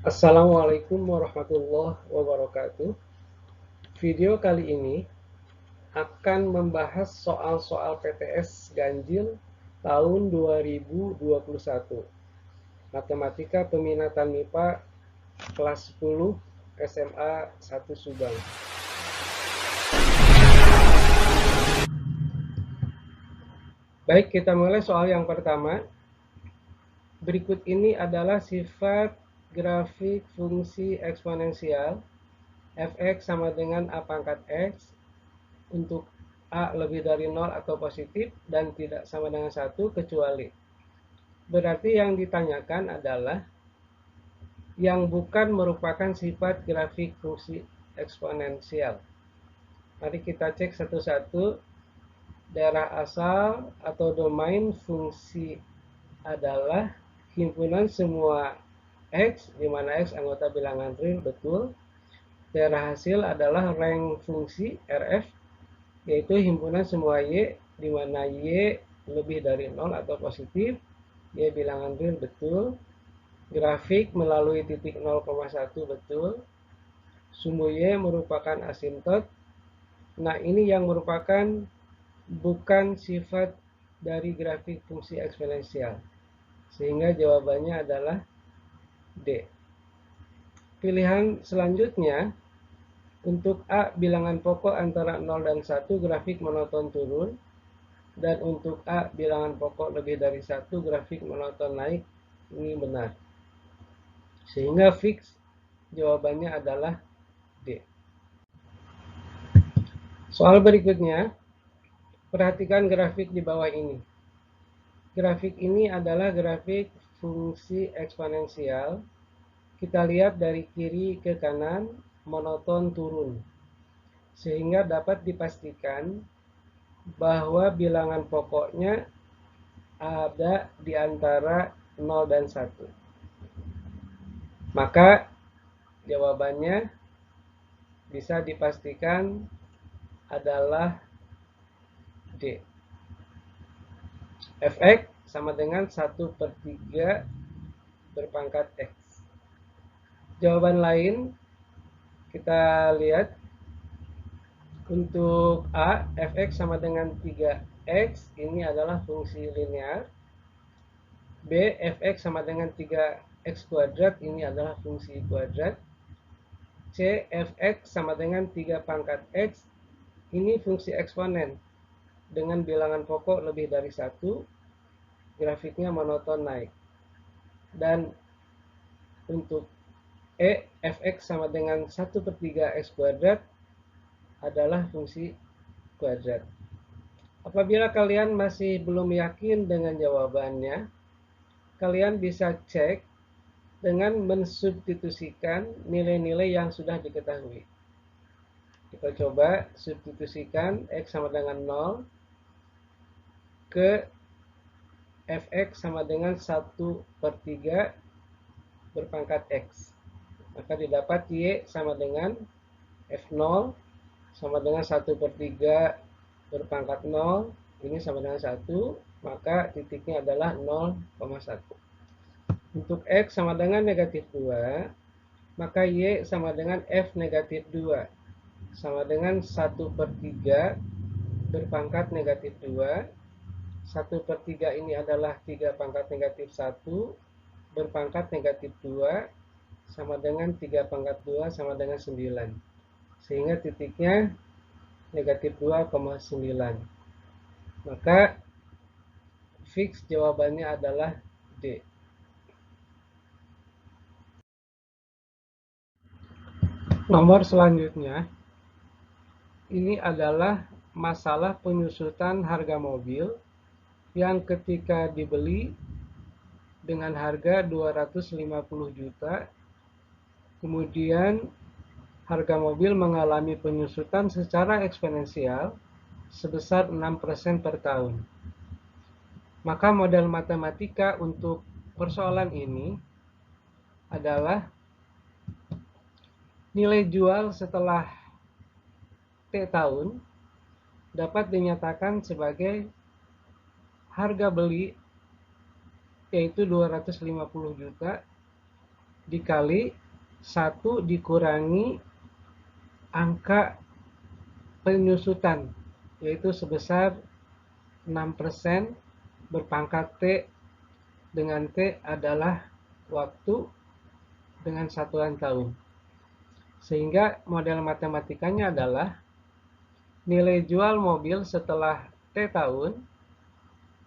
Assalamualaikum warahmatullahi wabarakatuh. Video kali ini akan membahas soal-soal PTS ganjil tahun 2021. Matematika peminatan MIPA kelas 10 SMA 1 Subang. Baik, kita mulai soal yang pertama. Berikut ini adalah sifat grafik fungsi eksponensial fx sama dengan a pangkat x untuk a lebih dari 0 atau positif dan tidak sama dengan 1 kecuali. Berarti yang ditanyakan adalah yang bukan merupakan sifat grafik fungsi eksponensial. Mari kita cek satu-satu. Daerah asal atau domain fungsi adalah himpunan semua x, di mana x anggota bilangan real, betul. Daerah hasil adalah rank fungsi RF, yaitu himpunan semua y, di mana y lebih dari 0 atau positif, y bilangan real, betul. Grafik melalui titik 0,1, betul. Sumbu y merupakan asintot. Nah, ini yang merupakan bukan sifat dari grafik fungsi eksponensial. Sehingga jawabannya adalah D. Pilihan selanjutnya, untuk A bilangan pokok antara 0 dan 1 grafik monoton turun, dan untuk A bilangan pokok lebih dari 1 grafik monoton naik, ini benar. Sehingga fix jawabannya adalah D. Soal berikutnya, perhatikan grafik di bawah ini. Grafik ini adalah grafik fungsi eksponensial. Kita lihat dari kiri ke kanan, monoton turun. Sehingga dapat dipastikan bahwa bilangan pokoknya ada di antara 0 dan 1. Maka jawabannya bisa dipastikan adalah D. Fx sama dengan 1/3 berpangkat X. Jawaban lain kita lihat. Untuk A, fx sama dengan 3x, ini adalah fungsi linear. B, fx sama dengan 3x kuadrat, ini adalah fungsi kuadrat. C, fx sama dengan 3 pangkat x, ini fungsi eksponen. Dengan bilangan pokok lebih dari 1, grafiknya monoton naik. Dan untuk E, fx sama dengan 1/3 x kuadrat adalah fungsi kuadrat. Apabila kalian masih belum yakin dengan jawabannya, kalian bisa cek dengan mensubstitusikan nilai-nilai yang sudah diketahui. Kita coba substitusikan x sama dengan 0 ke fx sama dengan 1/3 berpangkat x. Maka didapat y sama dengan f0 sama dengan 1/3 berpangkat 0, ini sama dengan 1, maka titiknya adalah 0,1. Untuk x sama dengan negatif 2, maka y sama dengan f negatif 2, sama dengan 1/3 berpangkat negatif 2. 1/3 ini adalah 3 pangkat negatif 1 berpangkat negatif 2, sama dengan 3 pangkat 2 sama dengan 9. Sehingga titiknya negatif 2,9. Maka fix jawabannya adalah D. Nomor selanjutnya, ini adalah masalah penyusutan harga mobil yang ketika dibeli dengan harga 250 juta, kemudian harga mobil mengalami penyusutan secara eksponensial sebesar 6% per tahun. Maka model matematika untuk persoalan ini adalah nilai jual setelah T tahun dapat dinyatakan sebagai harga beli, yaitu 250 juta, dikali 1 dikurangi angka penyusutan, yaitu sebesar 6% berpangkat T, dengan T adalah waktu dengan satuan tahun. Sehingga model matematikanya adalah nilai jual mobil setelah T tahun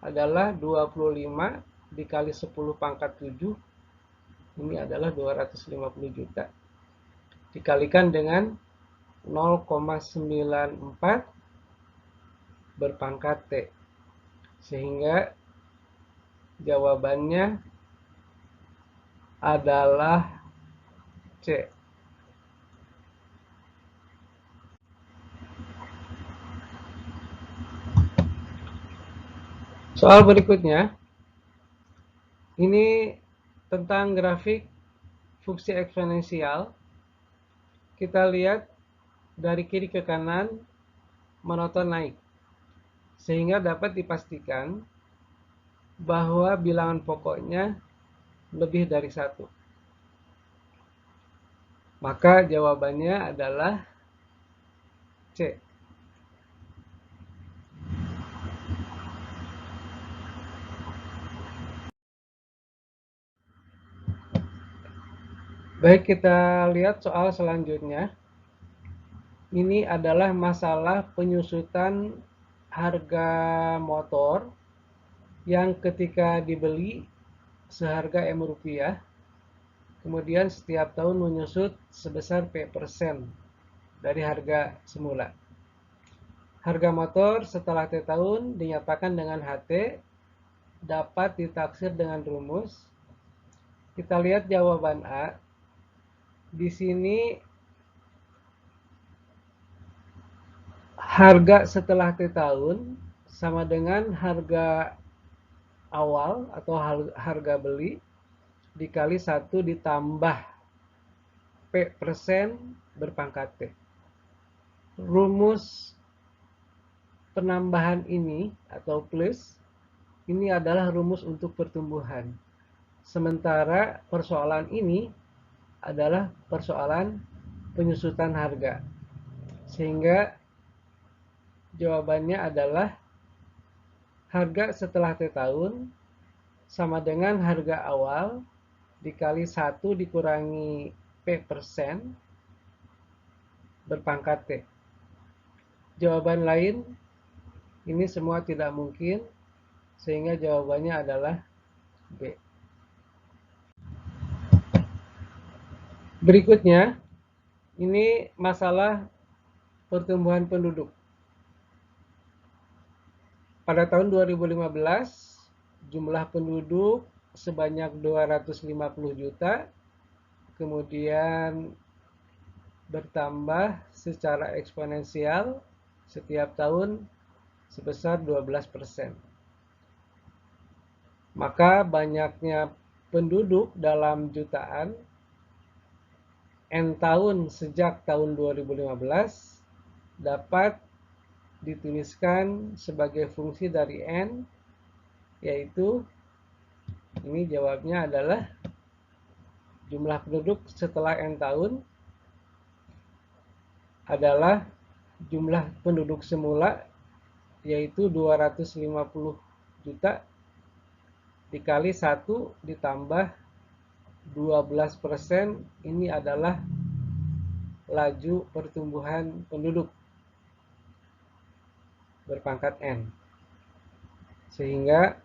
adalah 25 dikali 10 pangkat 7, ini adalah 250 juta, dikalikan dengan 0,94 berpangkat T. Sehingga jawabannya adalah C. Soal berikutnya, ini tentang grafik fungsi eksponensial. Kita lihat dari kiri ke kanan monoton naik, sehingga dapat dipastikan bahwa bilangan pokoknya lebih dari 1. Maka jawabannya adalah C. Baik, kita lihat soal selanjutnya. Ini adalah masalah penyusutan harga motor yang ketika dibeli seharga M rupiah, kemudian setiap tahun menyusut sebesar P% dari harga semula. Harga motor setelah T tahun dinyatakan dengan HT, dapat ditaksir dengan rumus. Kita lihat jawaban A. Di sini harga setelah T tahun sama dengan harga awal atau harga beli dikali 1 ditambah P% berpangkat T. Rumus penambahan ini atau plus ini adalah rumus untuk pertumbuhan. Sementara persoalan ini adalah persoalan penyusutan harga. Sehingga jawabannya adalah harga setelah T tahun sama dengan harga awal dikali 1 dikurangi P% berpangkat T. Jawaban lain ini semua tidak mungkin, sehingga jawabannya adalah B. Berikutnya, ini masalah pertumbuhan penduduk. Pada tahun 2015, jumlah penduduk sebanyak 250 juta, kemudian bertambah secara eksponensial setiap tahun sebesar 12%. Maka banyaknya penduduk dalam jutaan N tahun sejak tahun 2015 dapat dituliskan sebagai fungsi dari N, yaitu ini jawabnya adalah jumlah penduduk setelah N tahun adalah jumlah penduduk semula, yaitu 250 juta dikali 1 ditambah 12%, ini adalah laju pertumbuhan penduduk berpangkat N. Sehingga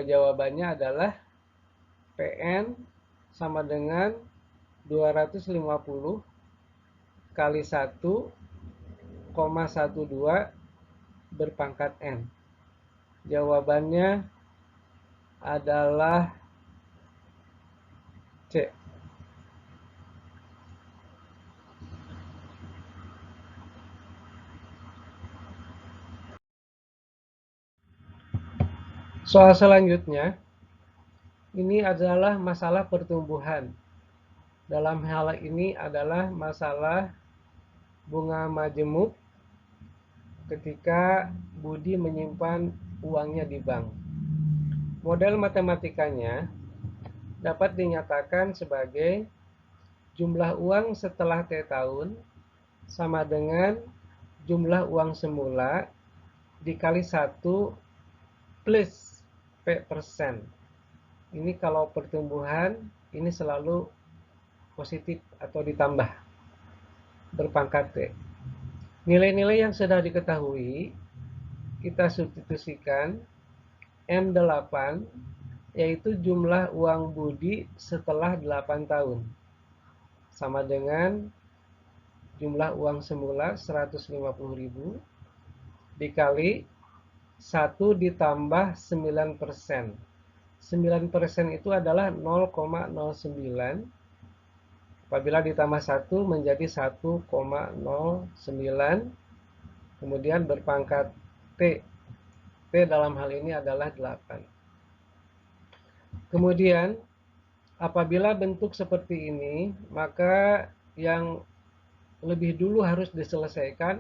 jawabannya adalah PN sama dengan 250 kali 1,12 berpangkat N. Jawabannya adalah C. Soal selanjutnya, ini adalah masalah pertumbuhan. Dalam hal ini adalah masalah bunga majemuk ketika Budi menyimpan uangnya di bank. Model matematikanya, dapat dinyatakan sebagai jumlah uang setelah T tahun sama dengan jumlah uang semula dikali 1 plus P persen. Ini kalau pertumbuhan, ini selalu positif atau ditambah berpangkat T. Nilai-nilai yang sudah diketahui, kita substitusikan M8, yaitu jumlah uang budi setelah 8 tahun. Sama dengan jumlah uang semula 150.000 dikali 1 ditambah 9%. 9% itu adalah 0,09. Apabila ditambah 1 menjadi 1,09. Kemudian berpangkat T. T dalam hal ini adalah 8. Kemudian apabila bentuk seperti ini, maka yang lebih dulu harus diselesaikan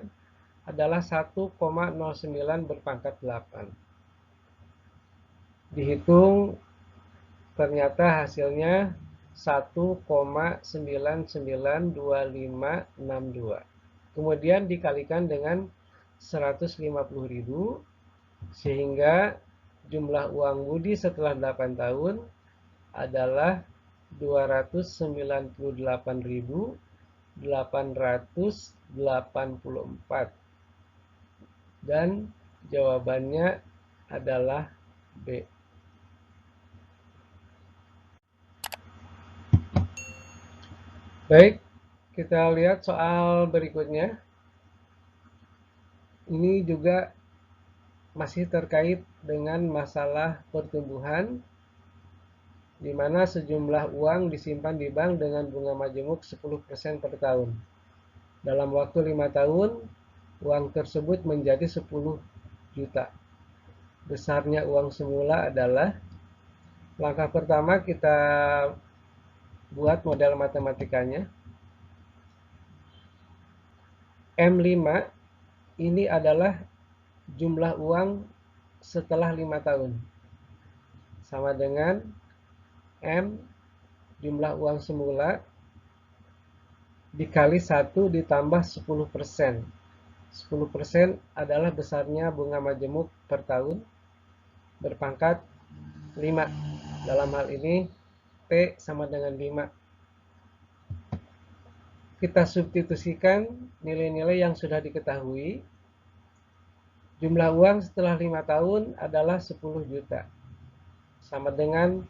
adalah 1,09 berpangkat 8. Dihitung, ternyata hasilnya 1,992562. Kemudian dikalikan dengan 150.000, sehingga jumlah uang budi setelah 8 tahun adalah 298.884. Dan jawabannya adalah B. Baik, kita lihat soal berikutnya. Ini juga masih terkait dengan masalah pertumbuhan, di mana sejumlah uang disimpan di bank dengan bunga majemuk 10% per tahun. Dalam waktu 5 tahun, uang tersebut menjadi 10 juta. Besarnya uang semula adalah, langkah pertama kita buat model matematikanya. M5 ini adalah jumlah uang setelah 5 tahun. Sama dengan M jumlah uang semula dikali 1 ditambah 10%. 10% adalah besarnya bunga majemuk per tahun berpangkat 5. Dalam hal ini T sama dengan 5. Kita substitusikan nilai-nilai yang sudah diketahui. Jumlah uang setelah 5 tahun adalah 10 juta. Sama dengan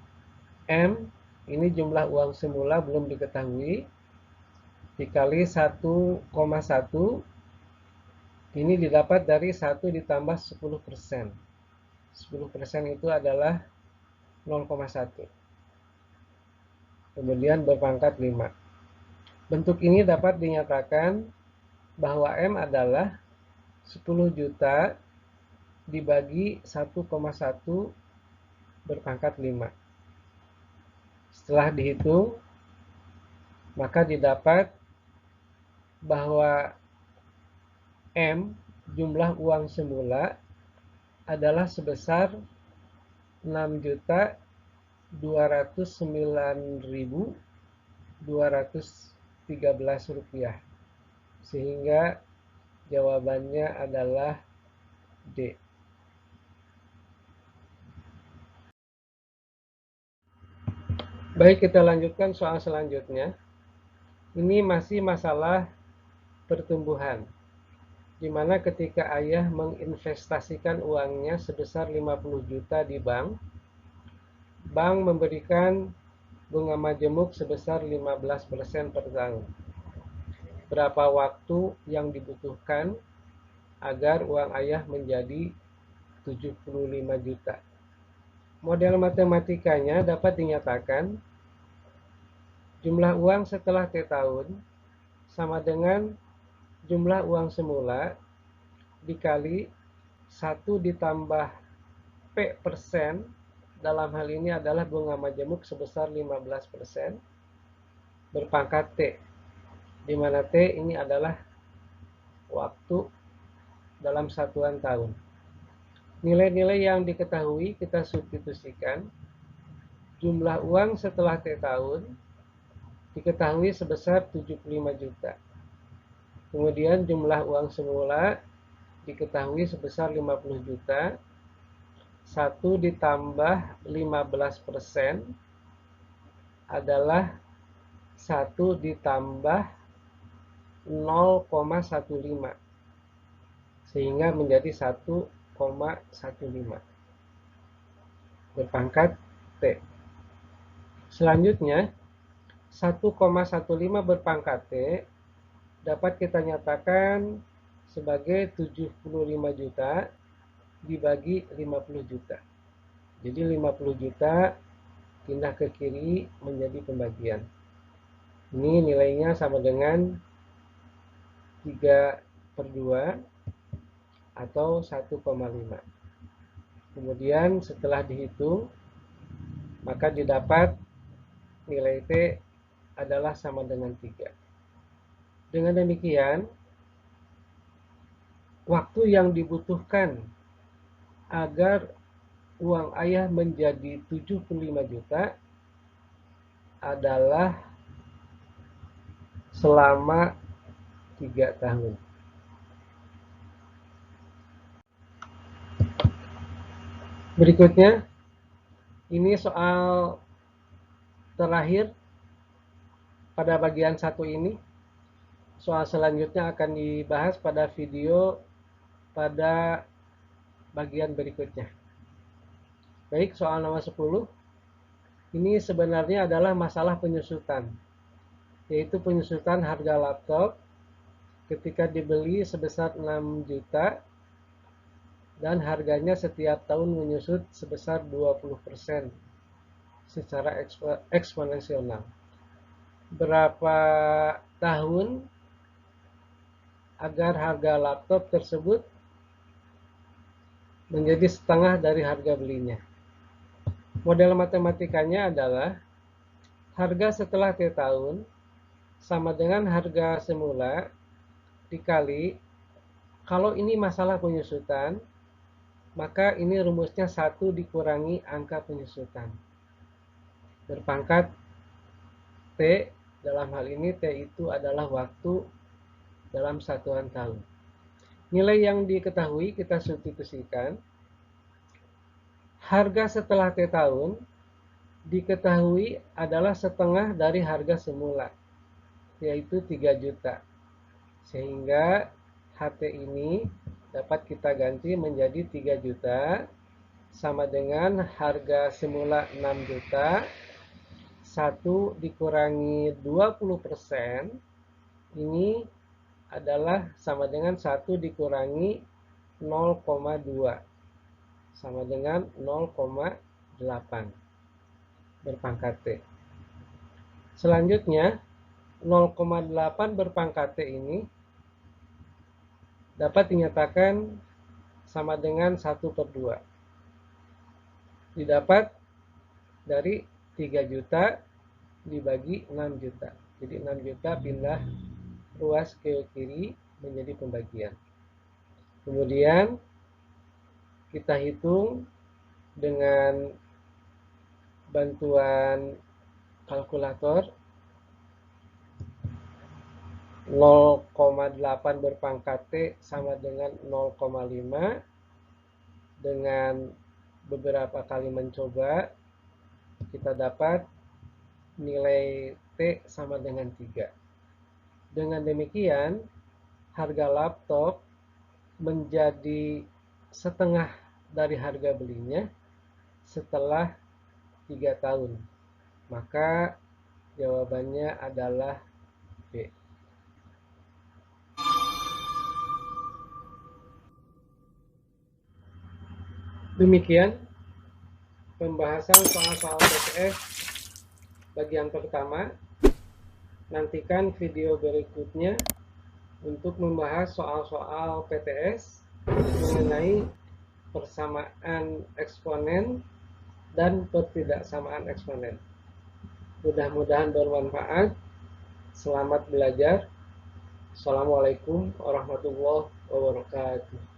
M, ini jumlah uang semula belum diketahui, dikali 1,1. Ini didapat dari 1 ditambah 10%. 10% itu adalah 0,1. Kemudian berpangkat 5. Bentuk ini dapat dinyatakan bahwa M adalah 10 juta dibagi 1,1 berpangkat 5. Setelah dihitung, maka didapat bahwa M, jumlah uang semula, adalah sebesar 6.209.213 rupiah. Sehingga jawabannya adalah D. Baik, kita lanjutkan soal selanjutnya. Ini masih masalah pertumbuhan, di mana ketika ayah menginvestasikan uangnya sebesar 50 juta di bank, bank memberikan bunga majemuk sebesar 15% per tahun. Berapa waktu yang dibutuhkan agar uang ayah menjadi 75 juta? Model matematikanya dapat dinyatakan jumlah uang setelah T tahun sama dengan jumlah uang semula dikali 1 ditambah P persen, dalam hal ini adalah bunga majemuk sebesar 15%, berpangkat T, di mana T ini adalah waktu dalam satuan tahun. Nilai-nilai yang diketahui kita substitusikan. jumlah uang setelah T tahun diketahui sebesar 75 juta. Kemudian jumlah uang semula diketahui sebesar 50 juta. 1 ditambah 15% adalah 1 ditambah 0,15 sehingga menjadi 1,15 berpangkat T. Selanjutnya 1,15 berpangkat T dapat kita nyatakan sebagai 75 juta dibagi 50 juta. Jadi 50 juta pindah ke kiri menjadi pembagian. Ini nilainya sama dengan 3/2 atau 1,5. Kemudian setelah dihitung, maka didapat nilai T adalah sama dengan 3. Dengan demikian, waktu yang dibutuhkan agar uang ayah menjadi 75 juta adalah selama 3 tahun. Berikutnya, ini soal terakhir pada bagian 1 ini. Soal selanjutnya akan dibahas pada video pada bagian berikutnya. Baik, soal nomor 10. Ini sebenarnya adalah masalah penyusutan, yaitu penyusutan harga laptop ketika dibeli sebesar 6 juta dan harganya setiap tahun menyusut sebesar 20% secara eksponensial. Berapa tahun agar harga laptop tersebut menjadi setengah dari harga belinya? Model matematikanya adalah harga setelah T tahun sama dengan harga semula dikali, kalau ini masalah penyusutan, maka ini rumusnya 1 dikurangi angka penyusutan berpangkat T. Dalam hal ini T itu adalah waktu dalam satuan tahun. Nilai yang diketahui kita substitusikan. Harga setelah T tahun diketahui adalah setengah dari harga semula, yaitu 3 juta. Sehingga HT ini dapat kita ganti menjadi 3 juta sama dengan harga semula 6 juta. 1 dikurangi 20% ini adalah sama dengan 1 dikurangi 0,2 sama dengan 0,8 berpangkat T. Selanjutnya 0,8 berpangkat T ini dapat dinyatakan sama dengan 1/2. Didapat dari 3 juta dibagi 6 juta. Jadi 6 juta pindah ruas ke kiri menjadi pembagian. Kemudian kita hitung dengan bantuan kalkulator. 0,8 berpangkat T sama dengan 0,5. Dengan beberapa kali mencoba, kita dapat nilai T sama dengan 3. Dengan demikian, harga laptop menjadi setengah dari harga belinya setelah 3 tahun. Maka jawabannya adalah B. Demikian pembahasan soal-soal PTS bagian pertama. Nantikan video berikutnya untuk membahas soal-soal PTS mengenai persamaan eksponen dan pertidaksamaan eksponen. Mudah-mudahan bermanfaat. Selamat belajar. Assalamualaikum warahmatullahi wabarakatuh.